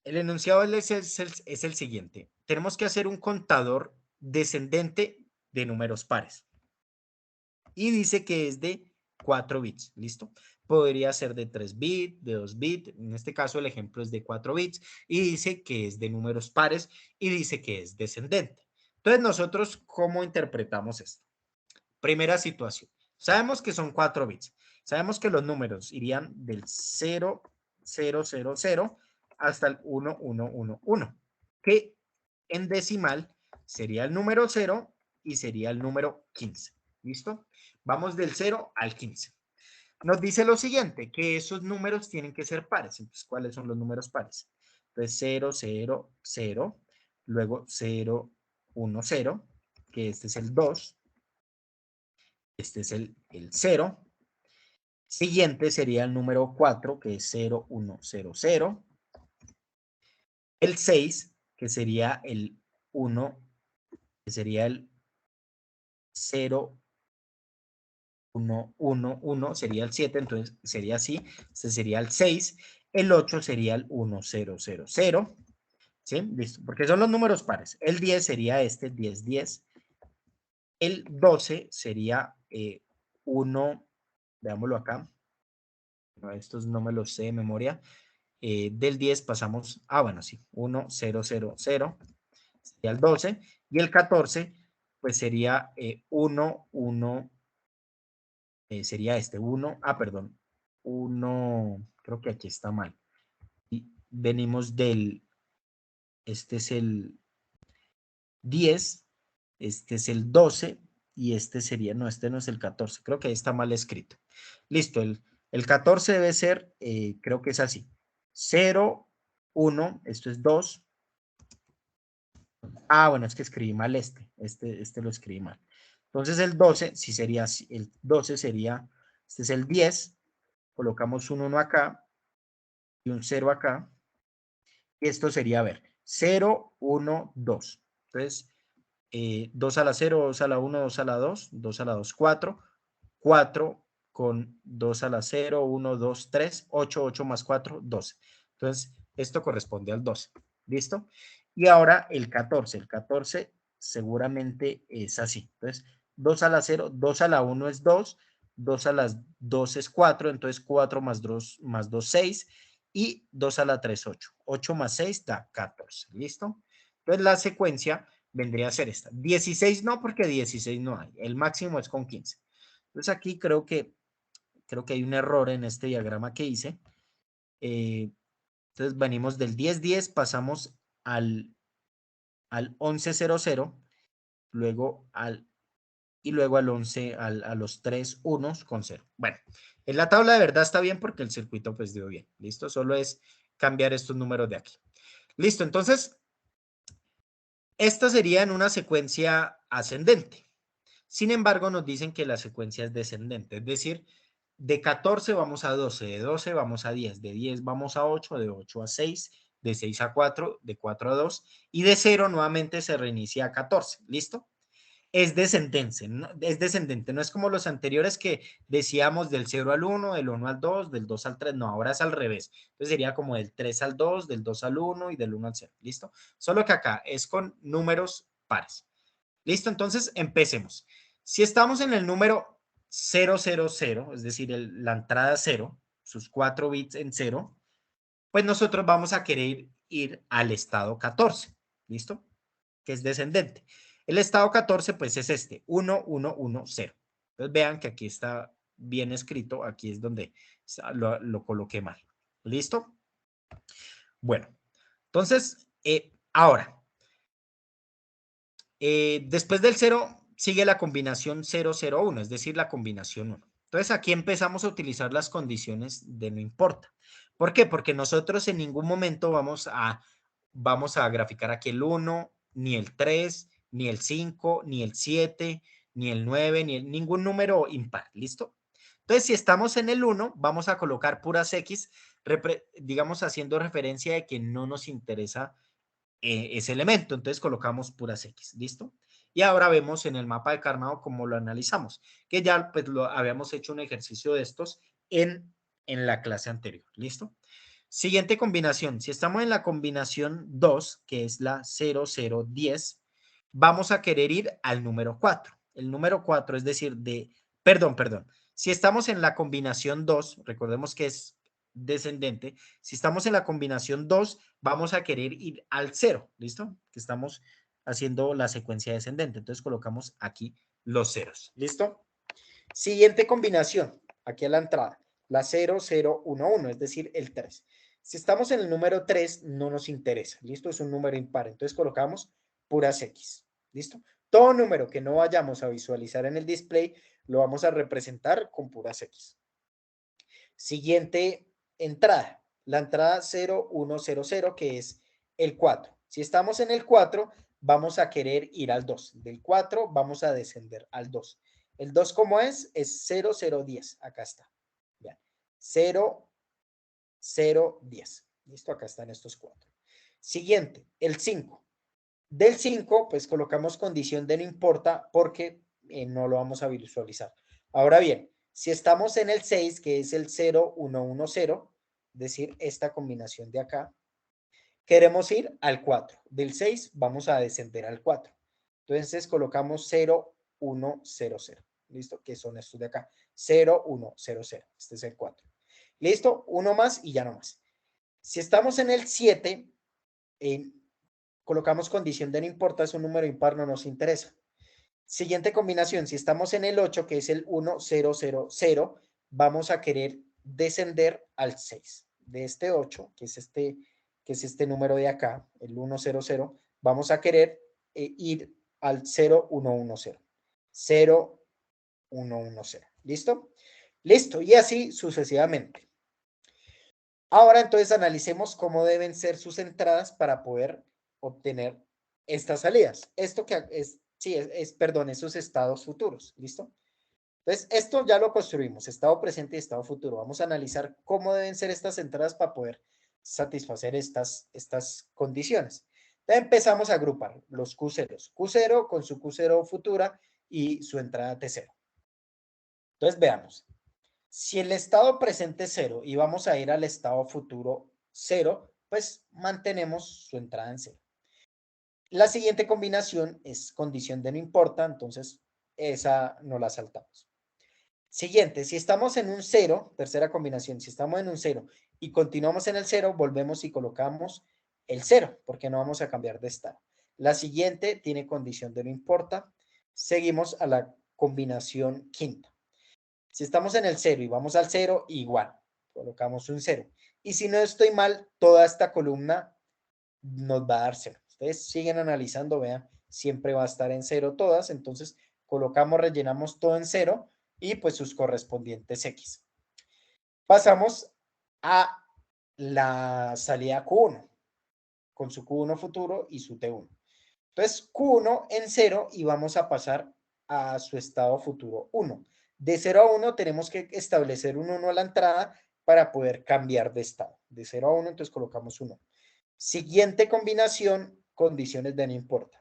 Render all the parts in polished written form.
El enunciado es el siguiente. Tenemos que hacer un contador descendente de números pares. Y dice que es de 4 bits, ¿listo? Podría ser de 3 bits, de 2 bits, en este caso el ejemplo es de 4 bits, y dice que es de números pares, y dice que es descendente. Entonces, nosotros, ¿cómo interpretamos esto? Primera situación. Sabemos que son 4 bits. Sabemos que los números irían del 0, 0, 0, 0 hasta el 1, 1, 1, 1, que en decimal sería el número 0 y sería el número 15. ¿Listo? Vamos del 0 al 15. Nos dice lo siguiente, que esos números tienen que ser pares. Entonces, ¿cuáles son los números pares? Entonces, 0, 0, 0, luego 0, 1, 0, que este es el 2, este es el 0. Siguiente sería el número 4, que es 0, 1, 0, 0. El 6, que sería el 1, que sería el 0, 1, 1, 1, sería el 7, entonces sería así. Este sería el 6. El 8 sería el 1, 0, 0, 0. ¿Sí? Listo, porque son los números pares. El 10 sería este, 10, 10. El 12 sería 1, veámoslo acá. No, estos no me los sé de memoria. Del 10 pasamos, bueno, sí, 1, 0, 0, 0, sería el 12, y el 14, pues sería 1, 1, sería este 1, perdón, 1, creo que aquí está mal. Y venimos del, este es el 10, este es el 12, y este sería, no, este no es el 14, creo que ahí está mal escrito. Listo, el 14 debe ser, creo que es así, 0, 1, esto es 2. Bueno, es que escribí mal este lo escribí mal. Entonces el 12, sí sería, el 12 sería, este es el 10, colocamos un 1 acá y un 0 acá, y esto sería, a ver, 0, 1, 2. Entonces, 2 a la 0, 2 a la 1, 2 a la 2, 2 a la 2, 4, 4 con 2 a la 0, 1, 2, 3, 8, 8 más 4, 12. Entonces, esto corresponde al 12. ¿Listo? Y ahora el 14 seguramente es así. Entonces, 2 a la 0, 2 a la 1 es 2, 2 a las 2 es 4, entonces 4 más 2, 6, y 2 a la 3, 8. 8 más 6 da 14. ¿Listo? Entonces, la secuencia vendría a ser esta. 16 no, porque 16 no hay. El máximo es con 15. Entonces, aquí creo que hay un error en este diagrama que hice. Entonces, venimos del 10, 10, pasamos al 11, 0, 0, luego y luego al 11, a los 3 unos con 0. Bueno, en la tabla de verdad está bien porque el circuito pues dio bien. ¿Listo? Solo es cambiar estos números de aquí. Listo, entonces, esta sería en una secuencia ascendente. Sin embargo, nos dicen que la secuencia es descendente, es decir, de 14 vamos a 12, de 12 vamos a 10, de 10 vamos a 8, de 8 a 6, de 6 a 4, de 4 a 2, y de 0 nuevamente se reinicia a 14. ¿Listo? Es descendente, no es como los anteriores que decíamos del 0 al 1, del 1 al 2, del 2 al 3, no, ahora es al revés. Entonces sería como del 3 al 2, del 2 al 1 y del 1 al 0. ¿Listo? Solo que acá es con números pares. ¿Listo? Entonces empecemos. Si estamos en el número 000, es decir, la entrada 0, sus 4 bits en 0, pues nosotros vamos a querer ir al estado 14. ¿Listo? Que es descendente. El estado 14, pues es este, 1, 1, 1, 0. Entonces vean que aquí está bien escrito, aquí es donde lo coloqué mal. ¿Listo? Bueno, entonces, ahora, después del 0 sigue la combinación 0, 0, 1, es decir, la combinación 1. Entonces aquí empezamos a utilizar las condiciones de no importa. ¿Por qué? Porque nosotros en ningún momento vamos a graficar aquí el 1, ni el 3, ni el 5, ni el 7, ni el 9, ningún número impar. ¿Listo? Entonces, si estamos en el 1, vamos a colocar puras X, digamos haciendo referencia de que no nos interesa ese elemento. Entonces colocamos puras X, ¿listo? Y ahora vemos en el mapa de Karnaugh cómo lo analizamos, que ya pues lo habíamos hecho un ejercicio de estos en la clase anterior, ¿listo? Siguiente combinación. Si estamos en la combinación 2, que es la 0010, vamos a querer ir al número 4. El número 4, es decir, perdón. Si estamos en la combinación 2, recordemos que es descendente. Si estamos en la combinación 2, vamos a querer ir al 0. ¿Listo? Que estamos haciendo la secuencia descendente. Entonces colocamos aquí los ceros. ¿Listo? Siguiente combinación, aquí a la entrada, la 0011, es decir, el 3. Si estamos en el número 3, no nos interesa. ¿Listo? Es un número impar. Entonces colocamos puras X. ¿Listo? Todo número que no vayamos a visualizar en el display lo vamos a representar con puras X. Siguiente entrada, la entrada 0100, que es el 4. Si estamos en el 4, vamos a querer ir al 2. Del 4 vamos a descender al 2. El 2, ¿cómo es? Es 0010. Acá está. Bien. 0010. Listo, acá están estos 4. Siguiente, el 5. Del 5, pues colocamos condición de no importa porque no lo vamos a visualizar. Ahora bien, si estamos en el 6, que es el 0110, es decir, esta combinación de acá, queremos ir al 4. Del 6 vamos a descender al 4. Entonces colocamos 0100. ¿Listo? Que son estos de acá. 0100. Este es el 4. ¿Listo? Uno más y ya no más. Si estamos en el 7, colocamos condición de no importa, es un número impar, no nos interesa. Siguiente combinación, si estamos en el 8, que es el 1000, vamos a querer descender al 6. De este 8, que es este número de acá, el 100, vamos a querer ir al 0110. 0110. ¿Listo? Listo. Y así sucesivamente. Ahora entonces analicemos cómo deben ser sus entradas para poder obtener estas salidas. Esto que es, sí, perdón, esos estados futuros. ¿Listo? Entonces, esto ya lo construimos, estado presente y estado futuro. Vamos a analizar cómo deben ser estas entradas para poder satisfacer estas condiciones. Entonces, empezamos a agrupar los Q0. Q0 con su Q0 futura y su entrada T0. Entonces, veamos. Si el estado presente es 0 y vamos a ir al estado futuro 0, pues mantenemos su entrada en 0. La siguiente combinación es condición de no importa, entonces esa no la saltamos. Siguiente, si estamos en un 0, tercera combinación, si estamos en un 0 y continuamos en el 0, volvemos y colocamos el 0, porque no vamos a cambiar de estado. La siguiente tiene condición de no importa. Seguimos a la combinación quinta. Si estamos en el 0 y vamos al 0, igual, colocamos un 0. Y si no estoy mal, toda esta columna nos va a dar 0. Ustedes siguen analizando, vean, siempre va a estar en 0 todas, entonces colocamos, rellenamos todo en 0 y pues sus correspondientes X. Pasamos a la salida Q1, con su Q1 futuro y su T1. Entonces, Q1 en 0 y vamos a pasar a su estado futuro 1. De 0 a 1 tenemos que establecer un 1 a la entrada para poder cambiar de estado. De 0 a 1, entonces colocamos 1. Siguiente combinación, condiciones de no importa.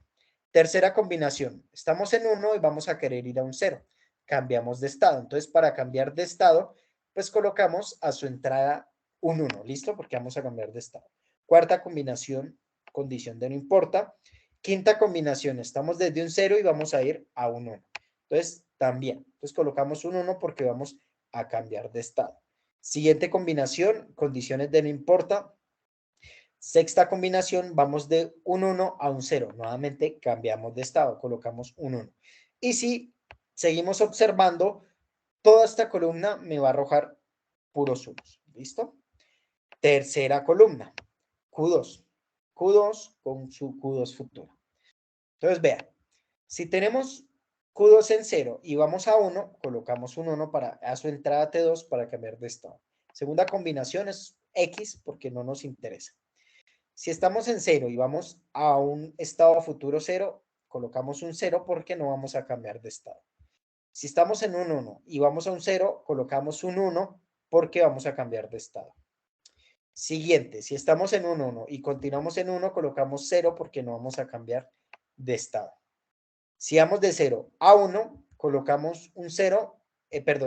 Tercera combinación, estamos en 1 y vamos a querer ir a un 0. Cambiamos de estado. Entonces, para cambiar de estado, pues colocamos a su entrada un 1. ¿Listo? Porque vamos a cambiar de estado. Cuarta combinación, condición de no importa. Quinta combinación, estamos desde un 0 y vamos a ir a un 1. Entonces, también. Entonces, colocamos un 1 porque vamos a cambiar de estado. Siguiente combinación, condiciones de no importa. Sexta combinación, vamos de un 1 a un 0. Nuevamente cambiamos de estado, colocamos un 1. Y si seguimos observando, toda esta columna me va a arrojar puros unos. ¿Listo? Tercera columna, Q2. Q2 con su Q2 futuro. Entonces, vean, si tenemos Q2 en 0 y vamos a 1, colocamos un 1 a su entrada T2 para cambiar de estado. Segunda combinación es X porque no nos interesa. Si estamos en 0 y vamos a un estado futuro 0, colocamos un 0 porque no vamos a cambiar de estado. Si estamos en un 1 y vamos a un 0, colocamos un 1 porque vamos a cambiar de estado. Siguiente, si estamos en un 1 y continuamos en 1, colocamos 0 porque no vamos a cambiar de estado. Si vamos de 0 a 1, colocamos un 0,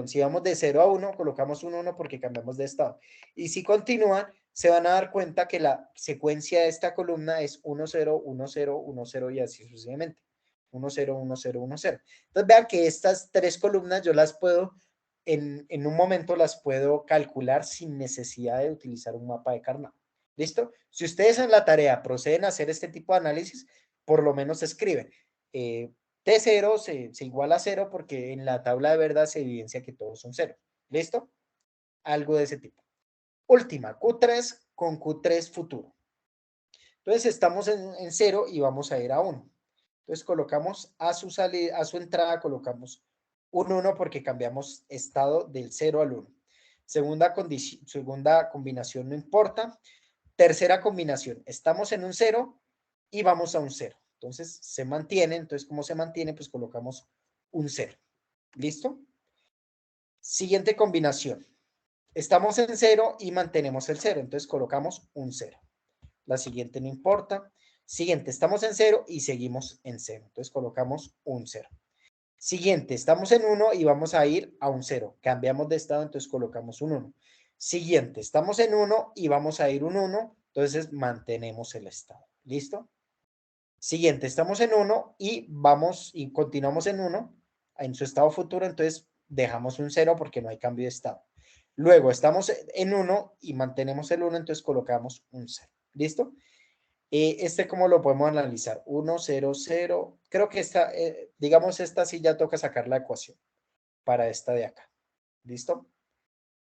si vamos de 0 a 1, colocamos un 1 porque cambiamos de estado. Y si continúa, se van a dar cuenta que la secuencia de esta columna es 1, 0, 1, 0, 1, 0 y así sucesivamente. 1, 0, 1, 0, 1, 0. Entonces vean que estas tres columnas yo las puedo, en un momento las puedo calcular sin necesidad de utilizar un mapa de Karnaugh. ¿Listo? Si ustedes en la tarea proceden a hacer este tipo de análisis, por lo menos escriben. T0 se iguala a 0 porque en la tabla de verdad se evidencia que todos son 0. ¿Listo? Algo de ese tipo. Última, Q3 con Q3 futuro. Entonces estamos en 0 y vamos a ir a 1. Entonces colocamos a su salida, a su entrada colocamos un 1 porque cambiamos estado del 0 al 1. Segunda combinación no importa. Tercera combinación, estamos en un 0 y vamos a un 0. Entonces se mantiene, entonces como se mantiene, pues colocamos un 0. ¿Listo? Siguiente combinación. Estamos en 0 y mantenemos el 0, entonces colocamos un 0. La siguiente no importa. Siguiente, estamos en 0 y seguimos en 0, entonces colocamos un 0. Siguiente, estamos en 1 y vamos a ir a un 0. Cambiamos de estado, entonces colocamos un 1. Siguiente, estamos en 1 y vamos a ir un 1, entonces mantenemos el estado. ¿Listo? Siguiente, estamos en 1 y vamos y continuamos en 1 en su estado futuro, entonces dejamos un 0 porque no hay cambio de estado. Luego estamos en 1 y mantenemos el 1, entonces colocamos un 0. ¿Listo? ¿Cómo lo podemos analizar? 1, 0, 0. Creo que esta, digamos, esta sí ya toca sacar la ecuación para esta de acá. ¿Listo?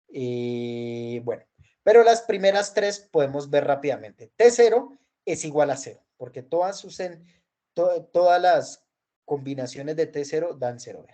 Bueno, pero las primeras tres podemos ver rápidamente. T0 es igual a 0, porque todas las combinaciones de T0 dan 0.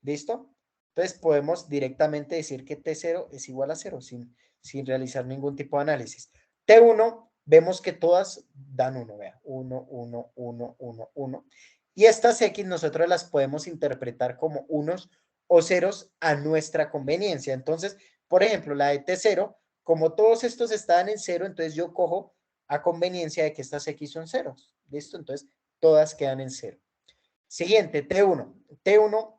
¿Listo? Entonces podemos directamente decir que T0 es igual a 0 sin realizar ningún tipo de análisis. T1, vemos que todas dan 1, vea, 1, 1, 1, 1, 1. Y estas X nosotros las podemos interpretar como unos o ceros a nuestra conveniencia. Entonces, por ejemplo, la de T0, como todos estos están en 0, entonces yo cojo a conveniencia de que estas X son ceros. ¿Listo? Entonces, todas quedan en 0. Siguiente, T1. T1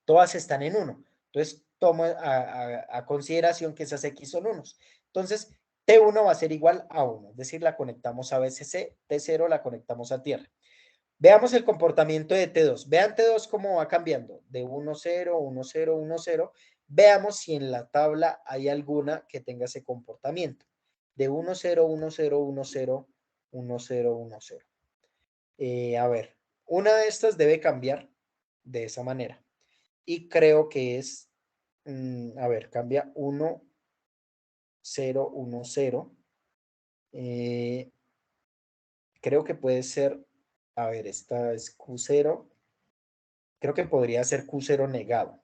todas están en 1. Entonces, tomo a consideración que esas X son unos. Entonces, T1 va a ser igual a 1, es decir, la conectamos a BCC, T0 la conectamos a tierra. Veamos el comportamiento de T2. Vean T2 cómo va cambiando de 1, 0, 1, 0, 1, 0. Veamos si en la tabla hay alguna que tenga ese comportamiento. De 1, 0, 1, 0, 1, 0, 1, 0, 1, 0. A ver, una de estas debe cambiar de esa manera. Y creo que es, a ver, cambia 1, 0, 1, 0. Creo que puede ser, a ver, esta es Q0. Creo que podría ser Q0 negado.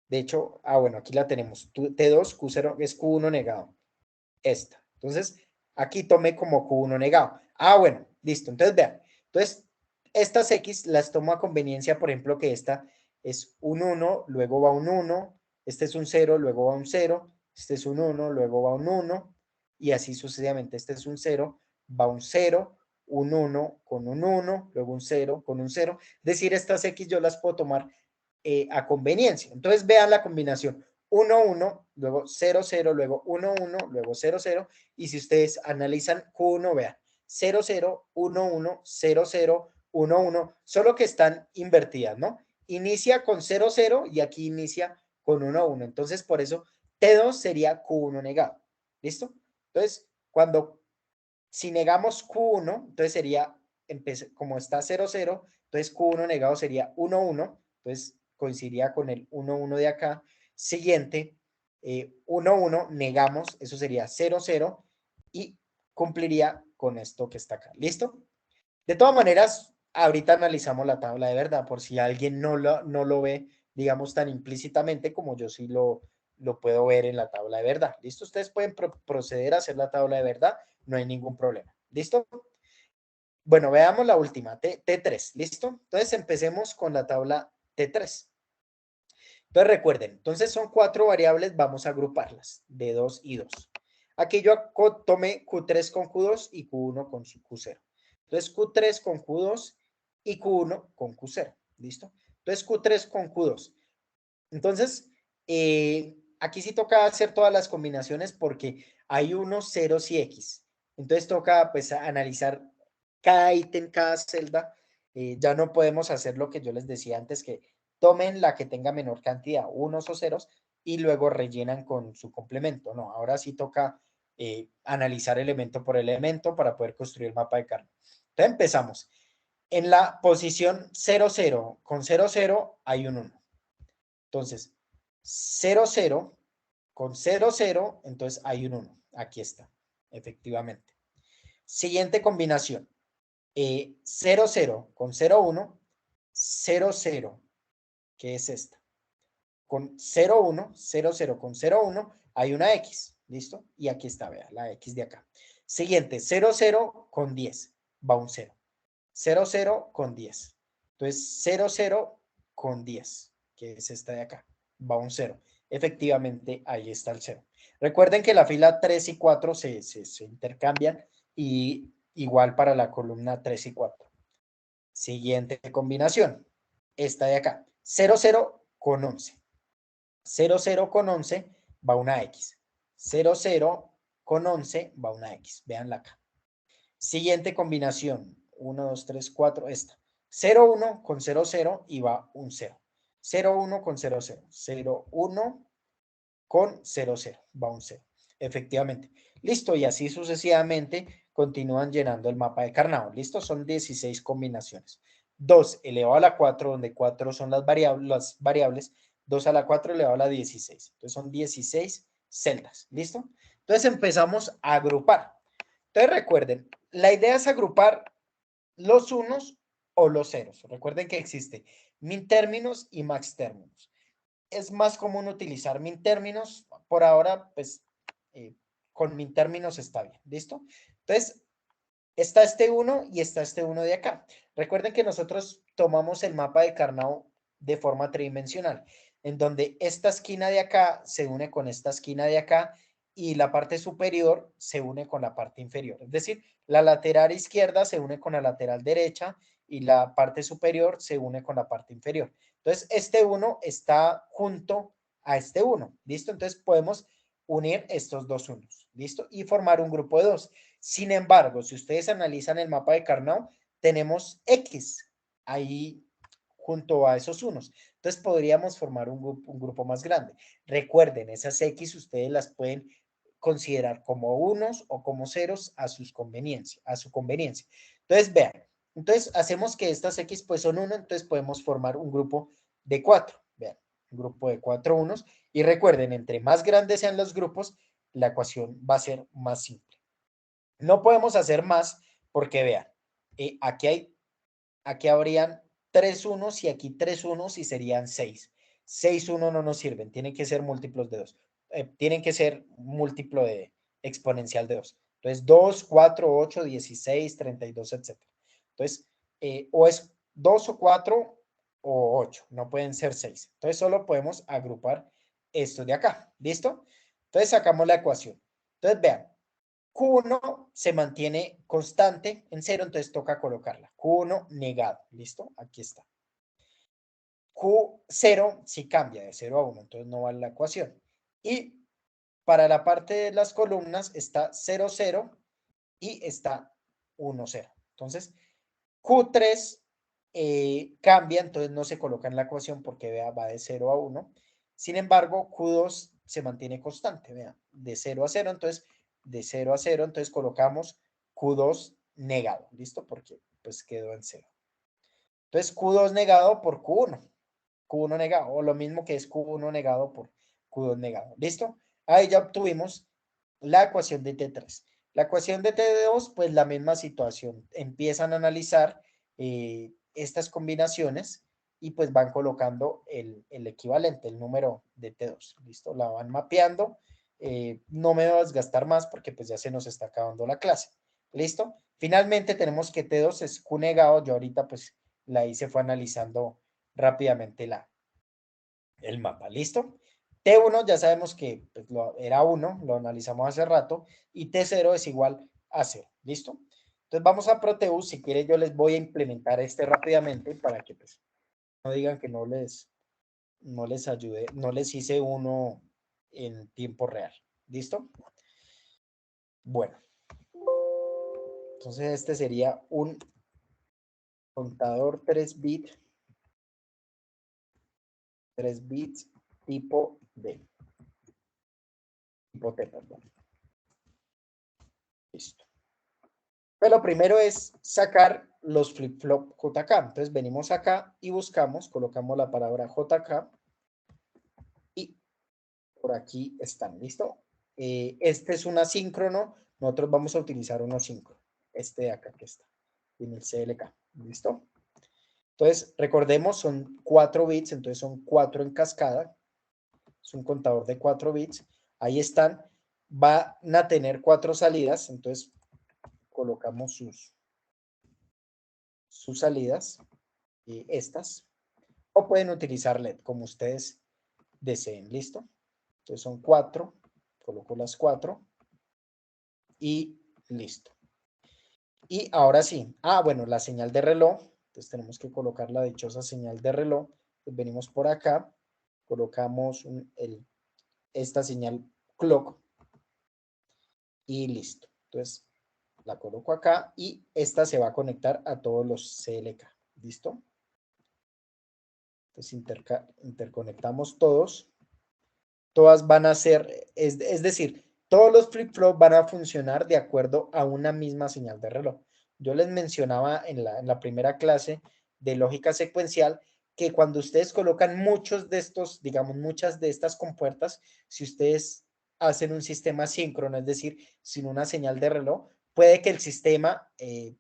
De hecho, bueno, aquí la tenemos. T2, Q0 es Q1 negado. Esta. Entonces, aquí tomé como Q1 negado. Bueno, listo. Entonces, vean. Entonces, estas X las tomo a conveniencia, por ejemplo, que esta es un 1, luego va un 1, este es un 0, luego va un 0, este es un 1, luego va un 1, y así sucesivamente. Este es un 0, va un 0, un 1 con un 1, luego un 0 con un 0. Es decir, estas X yo las puedo tomar a conveniencia. Entonces, vean la combinación. 1, 1, luego 0, 0, luego 1, 1, luego 0, 0. Y si ustedes analizan Q1, vean, 0, 0, 1, 1, 0, 0, 1, 1, solo que están invertidas, ¿no? Inicia con 0, 0 y aquí inicia con 1, 1. Entonces, por eso T2 sería Q1 negado. ¿Listo? Entonces, si negamos Q1, entonces sería, como está 0, 0, entonces Q1 negado sería 1, 1. Entonces, coincidiría con el 1, 1 de acá. Siguiente, 1, 1, negamos, eso sería 0, 0 y cumpliría con esto que está acá. ¿Listo? De todas maneras, ahorita analizamos la tabla de verdad, por si alguien no lo ve, digamos, tan implícitamente como yo sí lo puedo ver en la tabla de verdad. ¿Listo? Ustedes pueden proceder a hacer la tabla de verdad, no hay ningún problema. ¿Listo? Bueno, veamos la última, T3. ¿Listo? Entonces empecemos con la tabla T3. Entonces recuerden, entonces son 4 variables, vamos a agruparlas de 2 y 2. Aquí yo tomé Q3 con Q2 y Q1 con Q0. Entonces Q3 con Q2 y Q1 con Q0. ¿Listo? Entonces Q3 con Q2. Entonces, aquí sí toca hacer todas las combinaciones porque hay unos ceros y X. Entonces toca pues analizar cada ítem, cada celda. Ya no podemos hacer lo que yo les decía antes, que tomen la que tenga menor cantidad, unos o ceros, y luego rellenan con su complemento. No, ahora sí toca analizar elemento por elemento para poder construir el mapa de Carnot. Entonces empezamos. En la posición 0, 0, con 0, 0 hay un 1. Entonces, 0, 0, con 0, 0, entonces hay un 1. Aquí está, efectivamente. Siguiente combinación. 0, 0 con 0, 1, 0, 0, que es esta. Con 0, 1, 0, 0 con 0, 1, hay una X, ¿listo? Y aquí está, vea, la X de acá. Siguiente, 0, 0 con 10, va un 0. 0, 0 con 10. Entonces, 0, 0 con 10, que es esta de acá, va un 0. Efectivamente, ahí está el 0. Recuerden que la fila 3 y 4 se intercambian y igual para la columna 3 y 4. Siguiente combinación, esta de acá, 0, 0 con 11. 0, 0 con 11 va una X. 0, 0 con 11 va una X. Veanla acá. Siguiente combinación, 1, 2, 3, 4, esta. 0, 1 con 0, 0 y va un 0. 0, 1 con 0, 0. 0, 1 con 0, 0. Va un 0. Efectivamente. Listo. Y así sucesivamente continúan llenando el mapa de Carnot. Listo. Son 16 combinaciones. 2 elevado a la 4, donde 4 son las variables. 2 a la 4 elevado a la 16. Entonces son 16 celdas. ¿Listo? Entonces empezamos a agrupar. Entonces recuerden, la idea es agrupar los unos o los ceros. Recuerden que existe min términos y max términos. Es más común utilizar min términos. Por ahora, pues, con min términos está bien. ¿Listo? Entonces, está este 1 y está este 1 de acá. Recuerden que nosotros tomamos el mapa de Carnot de forma tridimensional, en donde esta esquina de acá se une con esta esquina de acá y la parte superior se une con la parte inferior. Es decir, la lateral izquierda se une con la lateral derecha y la parte superior se une con la parte inferior. Entonces, este 1 está junto a este 1. ¿Listo? Entonces, podemos unir estos dos unos. ¿Listo? Y formar un grupo de 2. Sin embargo, si ustedes analizan el mapa de Carnot, tenemos X ahí junto a esos unos. Entonces podríamos formar un grupo más grande. Recuerden, esas X ustedes las pueden considerar como unos o como ceros a su conveniencia. Entonces, vean, entonces hacemos que estas X pues son 1, entonces podemos formar un grupo de 4. Vean, un grupo de 4 unos. Y recuerden, entre más grandes sean los grupos, la ecuación va a ser más simple. No podemos hacer más porque vean, aquí habrían 3 unos y aquí 3 unos y serían 6. 6 unos no nos sirven, tienen que ser múltiplos de 2. Tienen que ser múltiplo de exponencial de 2. Entonces 2, 4, 8, 16, 32, etc. Entonces, o es 2 o 4 o 8, no pueden ser 6. Entonces solo podemos agrupar esto de acá. ¿Listo? Entonces sacamos la ecuación. Entonces vean, Q1 se mantiene constante en 0, entonces toca colocarla. Q1 negado, ¿listo? Aquí está. Q0 sí cambia de 0 a 1, entonces no vale la ecuación. Y para la parte de las columnas está 0, 0 y está 1, 0. Entonces, Q3 cambia, entonces no se coloca en la ecuación porque vea, va de 0 a 1. Sin embargo, Q2 se mantiene constante, vea, de 0 a 0. Entonces, de 0 a 0, entonces colocamos Q2 negado, ¿listo? Porque pues quedó en 0. Entonces, Q2 negado por Q1. Q1 negado, o lo mismo que es Q1 negado por Q2 negado. ¿Listo? Ahí ya obtuvimos la ecuación de T3. La ecuación de T2, pues la misma situación. Empiezan a analizar estas combinaciones y pues van colocando el equivalente, el número de T2. ¿Listo? La van mapeando. No me voy a desgastar más porque pues ya se nos está acabando la clase. ¿Listo? Finalmente tenemos que T2 es Q negado. Yo ahorita pues la hice fue analizando rápidamente el mapa. ¿Listo? T1 ya sabemos que pues, era 1, lo analizamos hace rato, y T0 es igual a 0. ¿Listo? Entonces vamos a Proteus. Si quieren yo les voy a implementar este rápidamente para que pues, no digan que no les ayude, no les hice uno en tiempo real. ¿Listo? Bueno, entonces este sería un contador 3 bits tipo D. Tipo T, perdón. Listo. Pero lo primero es sacar los flip-flop JK. Entonces venimos acá y buscamos, colocamos la palabra JK y por aquí están, ¿listo? Este es un asíncrono, nosotros vamos a utilizar un asíncrono, este de acá que está, en el CLK, ¿listo? Entonces, recordemos, son 4 bits, entonces son 4 en cascada, es un contador de 4 bits, ahí están, van a tener 4 salidas, entonces colocamos sus salidas, estas, o pueden utilizar LED, como ustedes deseen, ¿listo? Entonces son 4, coloco las 4 y listo. Y ahora sí, bueno, la señal de reloj, entonces tenemos que colocar la dichosa señal de reloj, entonces venimos por acá, colocamos esta señal clock y listo. Entonces la coloco acá y esta se va a conectar a todos los CLK, ¿listo? Entonces interconectamos todos. Todas van a ser, es decir, todos los flip-flop van a funcionar de acuerdo a una misma señal de reloj. Yo les mencionaba en la primera clase de lógica secuencial que cuando ustedes colocan muchos de estos, digamos, muchas de estas compuertas, si ustedes hacen un sistema síncrono, es decir, sin una señal de reloj, puede que el sistema,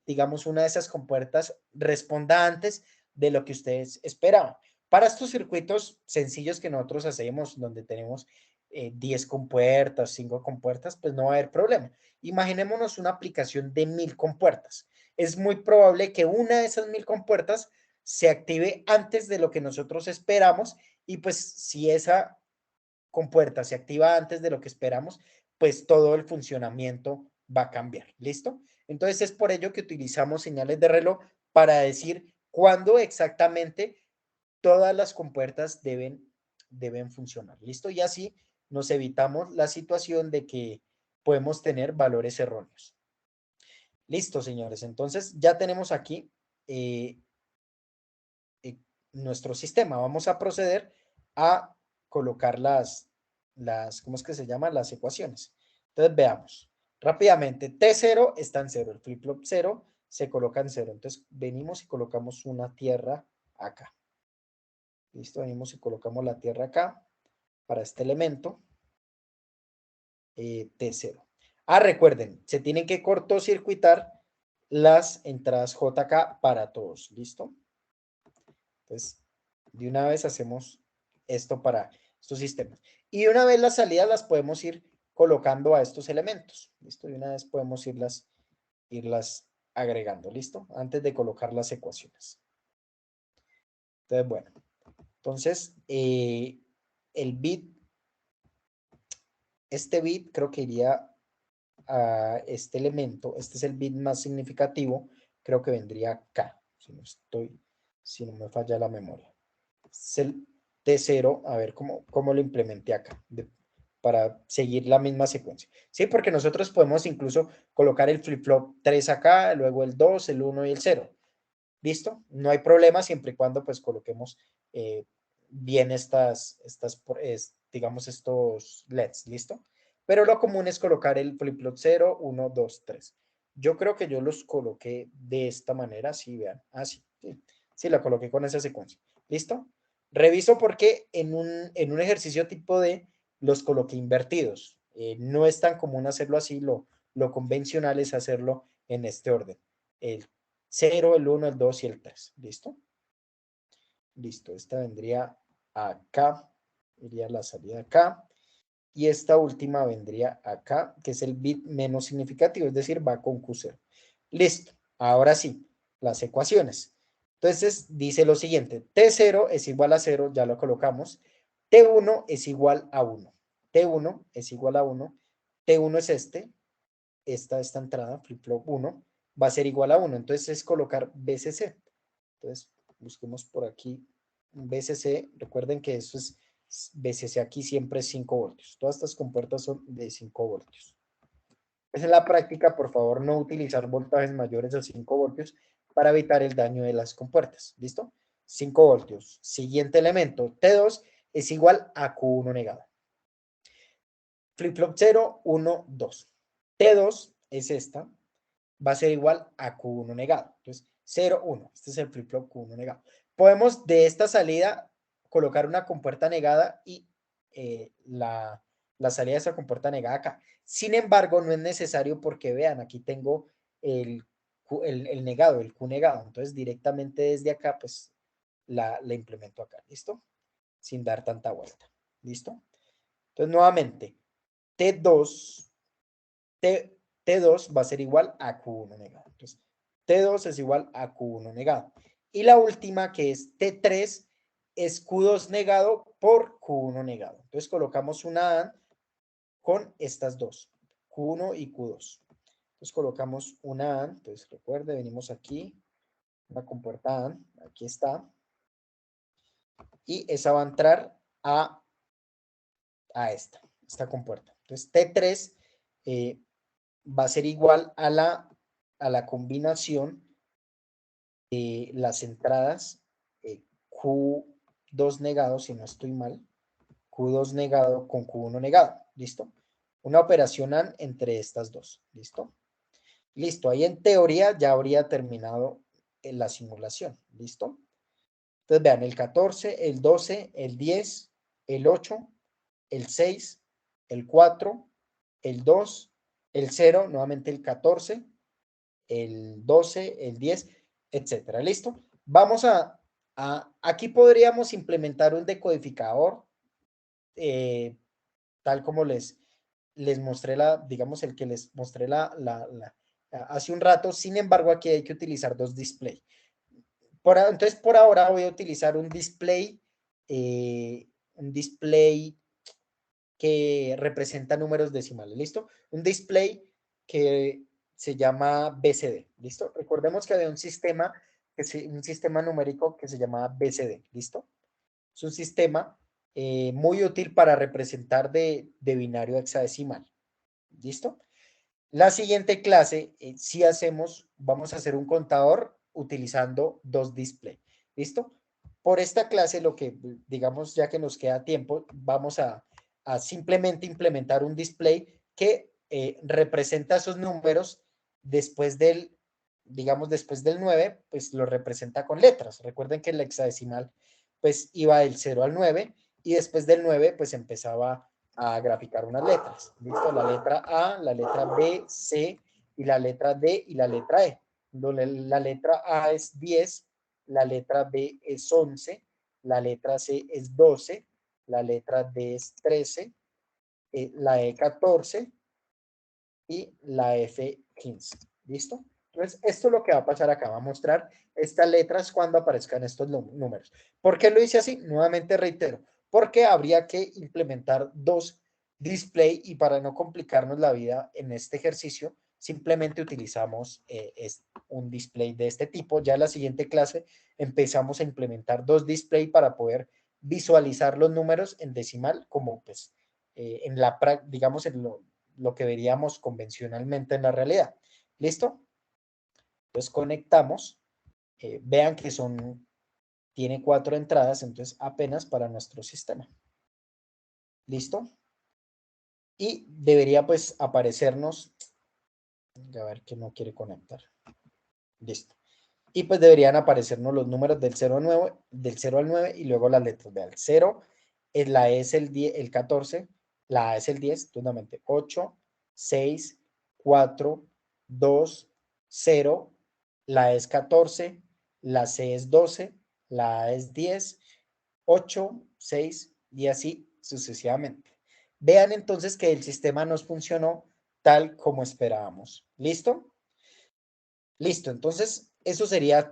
digamos, una de esas compuertas responda antes de lo que ustedes esperaban. Para estos circuitos sencillos que nosotros hacemos, donde tenemos 10 compuertas, 5 compuertas, pues no va a haber problema. Imaginémonos una aplicación de 1000 compuertas. Es muy probable que una de esas 1000 compuertas se active antes de lo que nosotros esperamos y pues si esa compuerta se activa antes de lo que esperamos, pues todo el funcionamiento va a cambiar. ¿Listo? Entonces es por ello que utilizamos señales de reloj para decir cuándo exactamente todas las compuertas deben funcionar. ¿Listo? Y así nos evitamos la situación de que podemos tener valores erróneos. Listo, señores. Entonces ya tenemos aquí eh, nuestro sistema. Vamos a proceder a colocar ¿cómo es que se llama? Las ecuaciones. Entonces veamos rápidamente. T0 está en 0, el flip-flop 0 se coloca en 0. Entonces venimos y colocamos una tierra acá. Listo, venimos y colocamos la tierra acá para este elemento T0. Recuerden, se tienen que cortocircuitar las entradas JK para todos. ¿Listo? Entonces, de una vez hacemos esto para estos sistemas. Y de una vez las salidas las podemos ir colocando a estos elementos. ¿Listo? De una vez podemos irlas agregando. ¿Listo? Antes de colocar las ecuaciones. Entonces, bueno. Entonces, el bit, este bit creo que iría a este elemento, este es el bit más significativo, creo que vendría acá, si no me falla la memoria. Es el T0, a ver cómo lo implementé acá, para seguir la misma secuencia. Sí, porque nosotros podemos incluso colocar el flip-flop 3 acá, luego el 2, el 1 y el 0. ¿Listo? No hay problema siempre y cuando pues coloquemos bien digamos, estos LEDs, ¿listo? Pero lo común es colocar el flip-flop 0, 1, 2, 3. Yo creo que yo los coloqué de esta manera, sí, vean, así, sí, lo coloqué con esa secuencia, ¿listo? Reviso porque en un ejercicio tipo D los coloqué invertidos. No es tan común hacerlo así, lo convencional es hacerlo en este orden. El 0, el 1, el 2 y el 3. ¿Listo? Listo. Esta vendría acá. Iría la salida acá. Y esta última vendría acá, que es el bit menos significativo, es decir, va con Q0. Listo. Ahora sí, las ecuaciones. Entonces, dice lo siguiente. T0 es igual a 0, ya lo colocamos. T1 es igual a 1. T1 es igual a 1. T1 es esta entrada, flip-flop 1, va a ser igual a 1. Entonces es colocar BCC. Entonces busquemos por aquí un BCC. Recuerden que eso es VCC aquí siempre es 5 voltios. Todas estas compuertas son de 5 voltios. Pues en la práctica, por favor, no utilizar voltajes mayores a 5 voltios para evitar el daño de las compuertas. ¿Listo? 5 voltios. Siguiente elemento, T2 es igual a Q1 negado. Flip-flop 0, 1, 2. T2 es esta, va a ser igual a Q1 negado. Entonces, 0, 1. Este es el flip-flop Q1 negado. Podemos de esta salida colocar una compuerta negada y la salida de esa compuerta negada acá. Sin embargo, no es necesario porque vean, aquí tengo el negado, el Q negado. Entonces, directamente desde acá, pues la implemento acá. ¿Listo? Sin dar tanta vuelta. ¿Listo? Entonces, nuevamente, T2 va a ser igual a Q1 negado. Entonces, T2 es igual a Q1 negado. Y la última, que es T3, es Q2 negado por Q1 negado. Entonces, colocamos una AND con estas dos, Q1 y Q2. Entonces, colocamos una AND. Entonces, recuerde, venimos aquí, una compuerta AND, aquí está. Y esa va a entrar a esta compuerta. Entonces, T3 va a ser igual a la combinación de las entradas Q2 negado, si no estoy mal, Q2 negado con Q1 negado. ¿Listo? Una operación AND entre estas dos. ¿Listo? Listo. Ahí en teoría ya habría terminado la simulación. ¿Listo? Entonces vean, el 14, el 12, el 10, el 8, el 6, el 4, el 2, el 0, nuevamente el 14, el 12, el 10, etcétera. ¿Listo? Vamos aquí podríamos implementar un decodificador, tal como les mostré digamos, el que les mostré hace un rato. Sin embargo, aquí hay que utilizar dos displays. Entonces, por ahora voy a utilizar un display que representa números decimales, ¿listo? Un display que se llama BCD, ¿listo? Recordemos que había un sistema numérico que se llamaba BCD, ¿listo? Es un sistema muy útil para representar de binario hexadecimal, ¿listo? La siguiente clase, si vamos a hacer un contador utilizando dos displays, ¿listo? Por esta clase, lo que, digamos, ya que nos queda tiempo, vamos a simplemente implementar un display que representa esos números después digamos, después del 9, pues lo representa con letras. Recuerden que el hexadecimal, pues iba del 0 al 9 y después del 9, pues empezaba a graficar unas letras. ¿Listo? La letra A, la letra B, C y la letra D y la letra E. Donde la letra A es 10, la letra B es 11, la letra C es 12, la letra D es 13, la E 14 y la F 15. ¿Listo? Entonces, esto es lo que va a pasar acá. Va a mostrar estas letras cuando aparezcan estos números. ¿Por qué lo hice así? Nuevamente reitero, porque habría que implementar dos display y para no complicarnos la vida en este ejercicio, simplemente utilizamos un display de este tipo. Ya en la siguiente clase empezamos a implementar dos display para poder visualizar los números en decimal, como pues digamos en lo que veríamos convencionalmente en la realidad. ¿Listo? Entonces conectamos. Vean que tiene 4 entradas, entonces apenas para nuestro sistema. ¿Listo? Y debería pues aparecernos, a ver que no quiere conectar. Listo. Y pues deberían aparecernos los números del 0 al 9, y luego las letras. Vean, el 0, la E es el 10, el 14, la A es el 10, nuevamente 8, 6, 4, 2, 0, la E es 14, la C es 12, la A es 10, 8, 6 y así sucesivamente. Vean entonces que el sistema nos funcionó tal como esperábamos. ¿Listo? Listo, entonces eso sería todo.